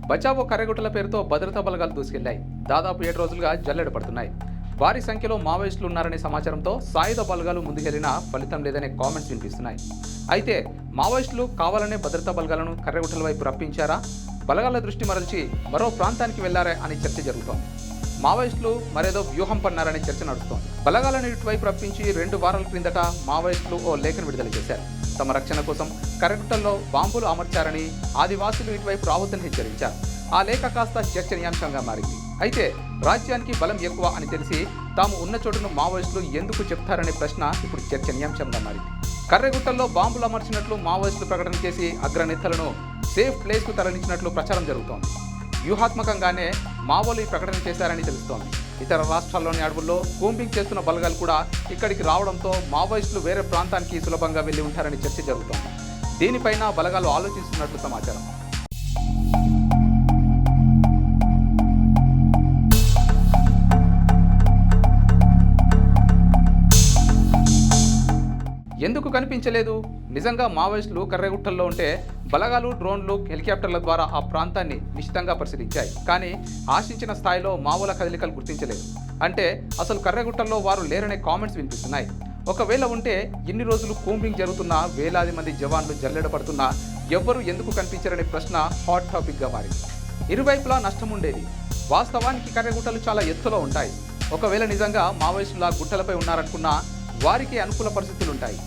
బచావో కర్రెగుట్టల పేరుతో భద్రతా బలగాలు దూసుకెళ్లాయి. దాదాపు 7 రోజులుగా జల్లెడ పడుతున్నాయి. భారీ సంఖ్యలో మావోయిస్టులు ఉన్నారనే సమాచారంతో సాయుధ బలగాలు ముందుకెళ్లినా ఫలితం లేదనే కామెంట్స్ వినిపిస్తున్నాయి. అయితే మావోయిస్టులు కావాలనే భద్రతా బలగాలను కర్రెగుట్టల వైపు రప్పించారా, బలగాల దృష్టి మరల్చి మరో ప్రాంతానికి వెళ్లారా అని చర్చ జరుగుతోంది. మావోయిస్టులు మరేదో వ్యూహం పన్నారనే చర్చ నడుస్తోంది. బలగాలను ఇటువైపు రప్పించి 2 వారాల క్రిందట మావోయిస్టులు ఓ లేఖను విడుదల చేశారు. తమ రక్షణ కోసం కర్రెగుట్టల్లో బాంబులు అమర్చారని, ఆదివాసులు ఇటువైపు రావద్దని హెచ్చరించారు. ఆ లేఖ కాస్త చర్చనీయాంశంగా మారింది. అయితే రాజ్యానికి బలం ఎక్కువ అని తెలిసి తాము ఉన్న చోటును మావోయిస్టులు ఎందుకు చెప్తారనే ప్రశ్న ఇప్పుడు చర్చనీయాంశంగా మారింది. కర్రెగుట్టల్లో బాంబులు అమర్చినట్లు మావోయిస్టులు ప్రకటన చేసి అగ్రనేతలను సేఫ్ ప్లేస్కు తరలించినట్లు ప్రచారం జరుగుతోంది. వ్యూహాత్మకంగానే మావోలు ఈ ప్రకటన చేశారని తెలుస్తోంది. ఇతర రాష్ట్రాల్లోని అడవుల్లో కూంబింగ్ చేస్తున్న బలగాలు కూడా ఇక్కడికి రావడంతో మావోయిస్టులు వేరే ప్రాంతానికి సులభంగా వెళ్లి ఉంటారని చర్చ జరుగుతోంది. దీనిపైన బలగాలు ఆలోచిస్తున్నట్లు సమాచారం. ఎందుకు కనిపించలేదు? నిజంగా మావోయిస్టులు కర్రెగుట్టల్లో ఉంటే బలగాలు డ్రోన్లు, హెలికాప్టర్ల ద్వారా ఆ ప్రాంతాన్ని నిశితంగా పరిశీలించాయి. కానీ ఆశించిన స్థాయిలో మావోల కదలికలు గుర్తించలేదు. అంటే అసలు కర్రెగుట్టల్లో వారు లేరనే కామెంట్స్ వినిపిస్తున్నాయి. ఒకవేళ ఉంటే ఇన్ని రోజులు కూంబింగ్ జరుగుతున్నా, వేలాది మంది జవాన్లు జల్లెడ పడుతున్నా ఎవ్వరూ ఎందుకు కనిపించరనే ప్రశ్న హాట్ టాపిక్గా మారింది. ఇరువైపులా నష్టం ఉండేది. వాస్తవానికి కర్రెగుట్టలు చాలా ఎత్తులో ఉంటాయి. ఒకవేళ నిజంగా మావోయిస్టుల గుట్టలపై ఉన్నారనుకున్నా వారికి అనుకూల పరిస్థితులుంటాయి.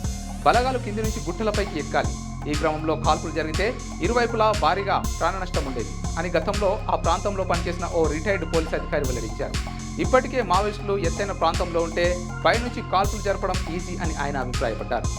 బలగాలు కింది నుంచి గుట్టలపైకి ఎక్కాలి. ఈ క్రమంలో కాల్పులు జరిగితే ఇరువైపులా భారీగా ప్రాణ నష్టం ఉండేది అని గతంలో ఆ ప్రాంతంలో పనిచేసిన ఓ రిటైర్డ్ పోలీస్ అధికారి వెల్లడించారు. ఇప్పటికే మావోయిస్టులు ఎత్తైన ప్రాంతంలో ఉంటే పైనుంచి కాల్పులు జరపడం ఈజీ అని ఆయన అభిప్రాయపడ్డారు.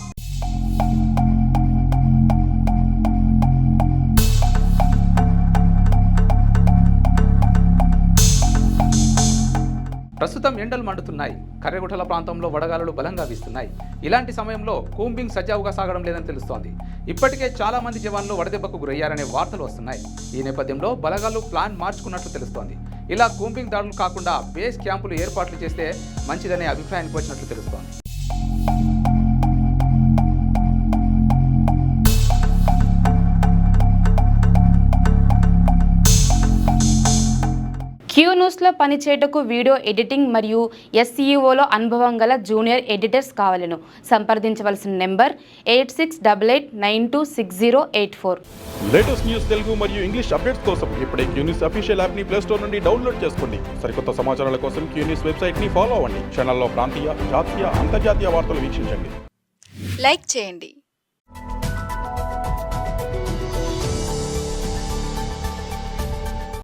ప్రస్తుతం ఎండలు మండుతున్నాయి. కర్రెగుట్టల ప్రాంతంలో వడగాలులు బలంగా వీస్తున్నాయి. ఇలాంటి సమయంలో కూంబింగ్ సజావుగా సాగడం లేదని తెలుస్తోంది. ఇప్పటికే చాలా మంది జవాన్లు వడదెబ్బకు గురయ్యారనే వార్తలు వస్తున్నాయి. ఈ నేపథ్యంలో బలగాలు ప్లాన్ మార్చుకున్నట్లు తెలుస్తోంది. ఇలా కూంబింగ్ దాడులు కాకుండా బేస్ క్యాంపులు ఏర్పాట్లు చేస్తే మంచిదనే అభిప్రాయానికి వచ్చినట్లు తెలుస్తోంది. క్యూ న్యూస్లో పనిచేయటకు వీడియో ఎడిటింగ్ మరియు SEOలో అనుభవం గల జూనియర్ ఎడిటర్స్ కావాలను. సంప్రదించవలసిన నెంబర్ 8688926084. లేటెస్ట్ న్యూస్ తెలుగు మరియు ఇంగ్లీష్ అప్డేట్స్ కోసం ఇప్పుడే క్యూ న్యూస్ అఫీషియల్ యాప్ని ప్లే స్టోర్ నుండి డౌన్లోడ్ చేసుకోండి. సరికొత్త సమాచారాల కోసం క్యూ న్యూస్ వెబ్సైట్ని ఫాలో అవ్వండి. ఛానల్లో ప్రాంతీయ, జాతీయ, అంతర్జాతీయ వార్తలు వీక్షించండి. లైక్ చేయండి.